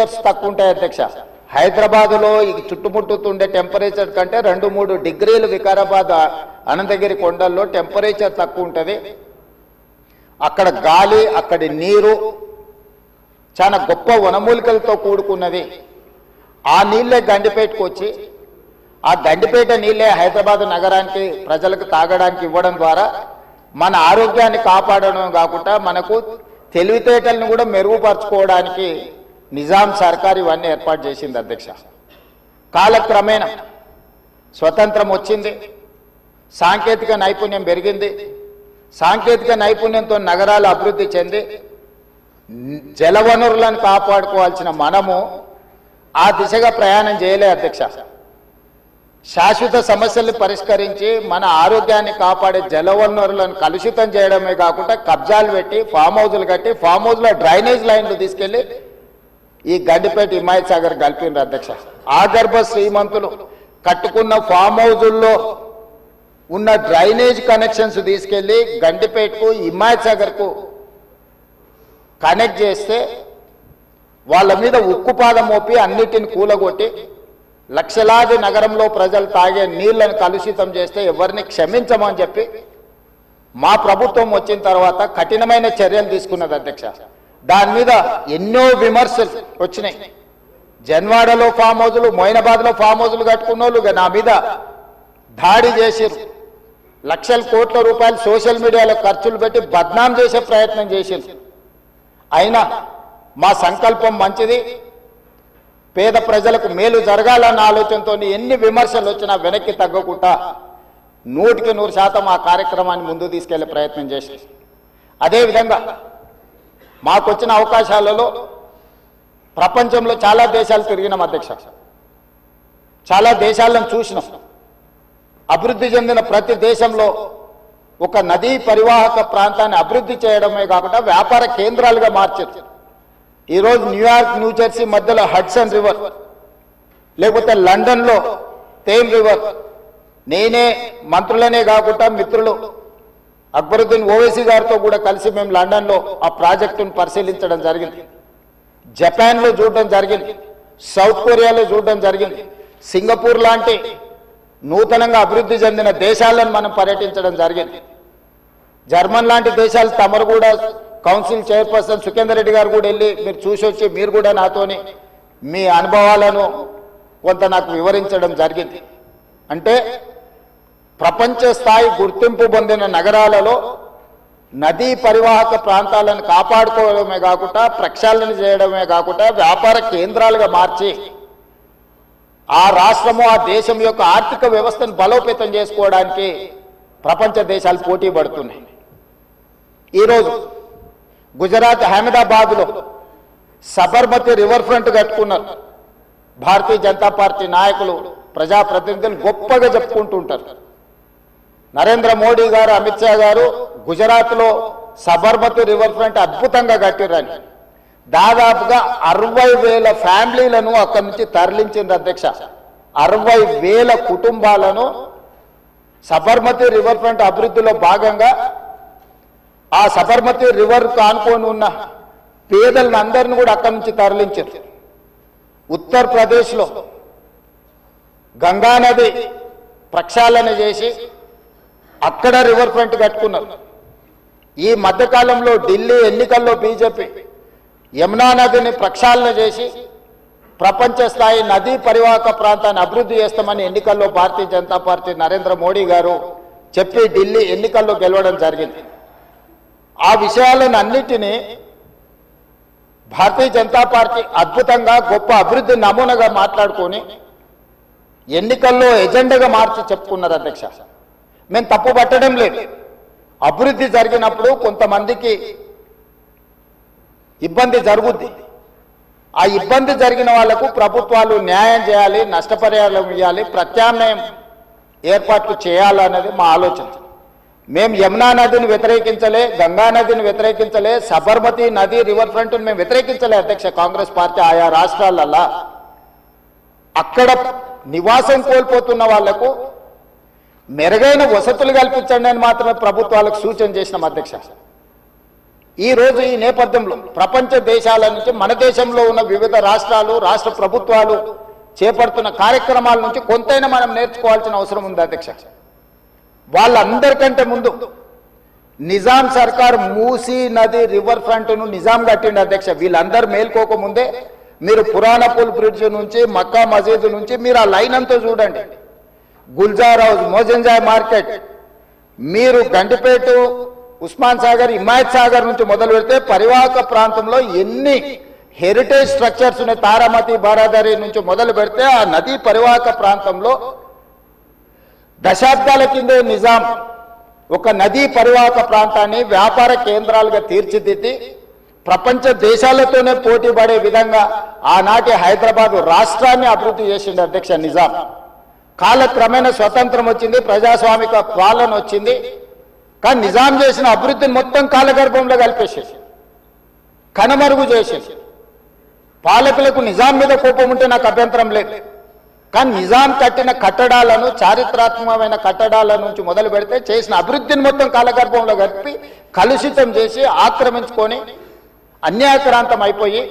Temperatures తక్కువ ఉంటాయి అధ్యక్ష. హైదరాబాద్లో ఈ చుట్టుముట్టుతుండే టెంపరేచర్ కంటే 2-3 డిగ్రీలు వికారాబాద్ అనంతగిరి కొండల్లో టెంపరేచర్ తక్కువ ఉంటుంది. అక్కడ గాలి, అక్కడి నీరు చాలా గొప్ప వనమూలికలతో కూడుకున్నది. ఆ నీళ్ళే గండిపేటకు వచ్చి ఆ గండిపేట నీళ్ళే హైదరాబాద్ నగరానికి ప్రజలకు తాగడానికి ఇవ్వడం ద్వారా మన ఆరోగ్యాన్ని కాపాడడం కాకుండా మనకు తెలివితేటలను కూడా మెరుగుపరచుకోవడానికి నిజాం సర్కార్ ఇవన్నీ ఏర్పాటు చేసింది అధ్యక్ష. కాలక్రమేణా స్వతంత్రం వచ్చింది, సాంకేతిక నైపుణ్యం పెరిగింది. సాంకేతిక నైపుణ్యంతో నగరాలు అభివృద్ధి చెంది జలవనరులను కాపాడుకోవాల్సిన మనము ఆ దిశగా ప్రయాణం చేయలే అధ్యక్ష. శాశ్వత సమస్యల్ని పరిష్కరించి మన ఆరోగ్యాన్ని కాపాడే జలవనరులను కలుషితం చేయడమే కాకుండా కబ్జాలు పెట్టి ఫామ్ హౌజులు కట్టి ఫామ్ హౌజ్లో డ్రైనేజ్ లైన్లు తీసుకెళ్లి ఈ గండిపేట హిమాయత్ సాగర్ కలిపిండ్రు అధ్యక్ష. ఆగర్భ శ్రీమంతులు కట్టుకున్న ఫామ్ హౌజుల్లో ఉన్న డ్రైనేజ్ కనెక్షన్స్ తీసుకెళ్లి గండిపేటకు హిమాయత్ సాగర్కు కనెక్ట్ చేస్తే వాళ్ళ మీద ఉక్కుపాదం మోపి అన్నిటిని కూలగొట్టి లక్షలాది నగరంలో ప్రజలు తాగే నీళ్లను కలుషితం చేస్తే ఎవరిని క్షమించమని చెప్పి మా ప్రభుత్వం వచ్చిన తర్వాత కఠినమైన చర్యలు తీసుకున్నది అధ్యక్ష. దాని మీద ఎన్నో విమర్శలు వచ్చినాయి. జన్వాడలో ఫామ్ హౌజులు, మొయినాబాద్లో ఫామ్ హౌజులు కట్టుకున్న వాళ్ళు నా మీద దాడి చేసిరు. లక్షల కోట్ల రూపాయలు సోషల్ మీడియాలో ఖర్చులు పెట్టి బద్నాం చేసే ప్రయత్నం చేసిరు. అయినా మా సంకల్పం మంచిది, పేద ప్రజలకు మేలు జరగాలన్న ఆలోచనతో ఎన్ని విమర్శలు వచ్చినా వెనక్కి తగ్గకుండా 100% ఆ కార్యక్రమాన్ని ముందు తీసుకెళ్లే ప్రయత్నం చేసి, అదేవిధంగా మాకొచ్చిన అవకాశాలలో ప్రపంచంలో చాలా దేశాలు తిరిగినాం అధ్యక్ష. చాలా దేశాలను చూసినాం. అభివృద్ధి చెందిన ప్రతి దేశంలో ఒక నదీ పరివాహక ప్రాంతాన్ని అభివృద్ధి చేయడమే కాకుండా వ్యాపార కేంద్రాలుగా మార్చారు. ఈరోజు న్యూయార్క్, న్యూజెర్సీ మధ్యలో హడ్సన్ రివర్, లేకపోతే లండన్లో థేమ్ రివర్, నేనే మంత్రులనే కాకుండా మిత్రులు అక్బరుద్దీన్ ఓవైసీ గారితో కూడా కలిసి మేము లండన్లో ఆ ప్రాజెక్టును పరిశీలించడం జరిగింది. జపాన్లో చూడడం జరిగింది, సౌత్ కొరియాలో చూడడం జరిగింది, సింగపూర్ లాంటి నూతనంగా అభివృద్ధి చెందిన దేశాలను మనం పర్యటించడం జరిగింది. జర్మన్ లాంటి దేశాలు తమరు కూడా కౌన్సిల్ చైర్పర్సన్ సుఖేందర్ రెడ్డి గారు కూడా వెళ్ళి మీరు చూసి వచ్చి మీరు కూడా నాతోని మీ అనుభవాలను కొంత నాకు వివరించడం జరిగింది. అంటే ప్రపంచ స్థాయి గుర్తింపు పొందిన నగరాలలో నదీ పరివాహక ప్రాంతాలను కాపాడుకోవడమే కాకుండా ప్రక్షాళన చేయడమే కాకుండా వ్యాపార కేంద్రాలుగా మార్చి ఆ రాష్ట్రము, ఆ దేశం యొక్క ఆర్థిక వ్యవస్థను బలోపేతం చేసుకోవడానికి ప్రపంచ దేశాలు పోటీ పడుతున్నాయి. ఈరోజు గుజరాత్ అహ్మదాబాద్లో సబర్మతి రివర్ ఫ్రంట్ కట్టుకున్నారు. భారతీయ జనతా పార్టీ నాయకులు, ప్రజాప్రతినిధులు గొప్పగా చెప్పుకుంటుంటారు. నరేంద్ర మోడీ గారు, అమిత్ షా గారు గుజరాత్లో సబర్మతి రివర్ ఫ్రంట్ అద్భుతంగా కట్టిరని దాదాపుగా 60,000 ఫ్యామిలీలను అక్కడి నుంచి తరలించింది అధ్యక్ష. 60,000 కుటుంబాలను సబర్మతి రివర్ ఫ్రంట్ అభివృద్ధిలో భాగంగా ఆ సబర్మతి రివర్ కానుకొని ఉన్న పేదలను అందరిని కూడా అక్కడి నుంచి తరలించారు. ఉత్తరప్రదేశ్లో గంగానది ప్రక్షాళన చేసి అక్కడ రివర్ ఫ్రంట్ కట్టుకున్నారు. ఈ మధ్యకాలంలో ఢిల్లీ ఎన్నికల్లో బీజేపీ యమునా నదిని ప్రక్షాళన చేసి ప్రపంచ స్థాయి నదీ పరివాహక ప్రాంతాన్ని అభివృద్ధి చేస్తామని ఎన్నికల్లో భారతీయ జనతా పార్టీ నరేంద్ర మోడీ గారు చెప్పి ఢిల్లీ ఎన్నికల్లో గెలవడం జరిగింది. ఆ విషయాలను అన్నిటినీ భారతీయ జనతా పార్టీ అద్భుతంగా గొప్ప అభివృద్ధి నమూనాగా మాట్లాడుకొని ఎన్నికల్లో ఎజెండాగా మార్చి చెప్పుకున్నారు అధ్యక్ష. మేము తప్పు పట్టడం లేదు. అభివృద్ధి జరిగినప్పుడు కొంతమందికి ఇబ్బంది జరుగుద్ది. ఆ ఇబ్బంది జరిగిన వాళ్లకు ప్రభుత్వాలు న్యాయం చేయాలి, నష్టపరిహారం ఇవ్వాలి, ప్రత్యామ్నాయం ఏర్పాట్లు చేయాలన్నది మా ఆలోచన. మేము యమునా నదిని వ్యతిరేకించలే, గంగా నదిని వ్యతిరేకించలే, సబర్మతి నది రివర్ ఫ్రంట్ మేము వ్యతిరేకించలే అధ్యక్ష. కాంగ్రెస్ పార్టీ ఆయా రాష్ట్రాలల్లా అక్కడ నివాసం కోల్పోతున్న వాళ్లకు మెరుగైన వసతులు కల్పించండి అని మాత్రమే ప్రభుత్వాలకు సూచన చేసినాం అధ్యక్ష. ఈ రోజు ఈ నేపథ్యంలో ప్రపంచ దేశాల నుంచి మన దేశంలో ఉన్న వివిధ రాష్ట్రాలు రాష్ట్ర ప్రభుత్వాలు చేపడుతున్న కార్యక్రమాల నుంచి కొంతైనా మనం నేర్చుకోవాల్సిన అవసరం ఉంది అధ్యక్ష. వాళ్ళందరికంటే ముందు నిజాం సర్కార్ మూసీ నది రివర్ ఫ్రంట్ ను నిజాం కట్టిండి అధ్యక్ష. వీళ్ళందరూ మేల్కోకముందే మీరు పురాణపూల్ బ్రిడ్జ్ నుంచి మక్కా మసీదు నుంచి మీరు ఆ లైన్ అంతా చూడండి. గుల్జార్ హౌస్, మోజంజాయ్ మార్కెట్, మీరు గండిపేట, ఉస్మాన్ సాగర్, హిమాయత్ సాగర్ నుంచి మొదలు పెడితే పరివాహక ప్రాంతంలో ఎన్ని హెరిటేజ్ స్ట్రక్చర్స్ ఉన్నాయి. తారామతి, బారాదరి నుంచి మొదలు పెడితే ఆ నదీ పరివాహక ప్రాంతంలో దశాబ్దాల కిందే నిజాం ఒక నదీ పరివాహక ప్రాంతాన్ని వ్యాపార కేంద్రాలుగా తీర్చిదిద్ది ప్రపంచ దేశాలతోనే పోటీ పడే విధంగా ఆనాటి హైదరాబాద్ రాష్ట్రాన్ని అభివృద్ధి చేసింది అధ్యక్ష నిజాం. కాలక్రమేణా స్వతంత్రం వచ్చింది, ప్రజాస్వామిక పాలన వచ్చింది. కానీ నిజాం చేసిన అభివృద్ధిని మొత్తం కాలగర్భంలో కలిపేసేసి కనుమరుగు చేసేసి పాలకులకు నిజాం మీద కోపం ఉంటే నాకు అభ్యంతరం లేదు. కానీ నిజాం కట్టిన కట్టడాలను, చారిత్రాత్మకమైన కట్టడాల నుంచి మొదలు పెడితే చేసిన అభివృద్ధిని మొత్తం కాలగర్భంలో కలిపి కలుషితం చేసి ఆక్రమించుకొని అన్యాయక్రాంతం అయిపోయి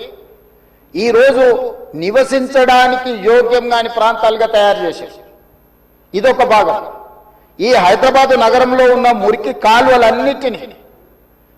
ఈరోజు నివసించడానికి యోగ్యం కాని ప్రాంతాలుగా తయారు చేశారు. ఇదొక భాగం. ఈ హైదరాబాదు నగరంలో ఉన్న మురికి కాలువలన్నిటినీ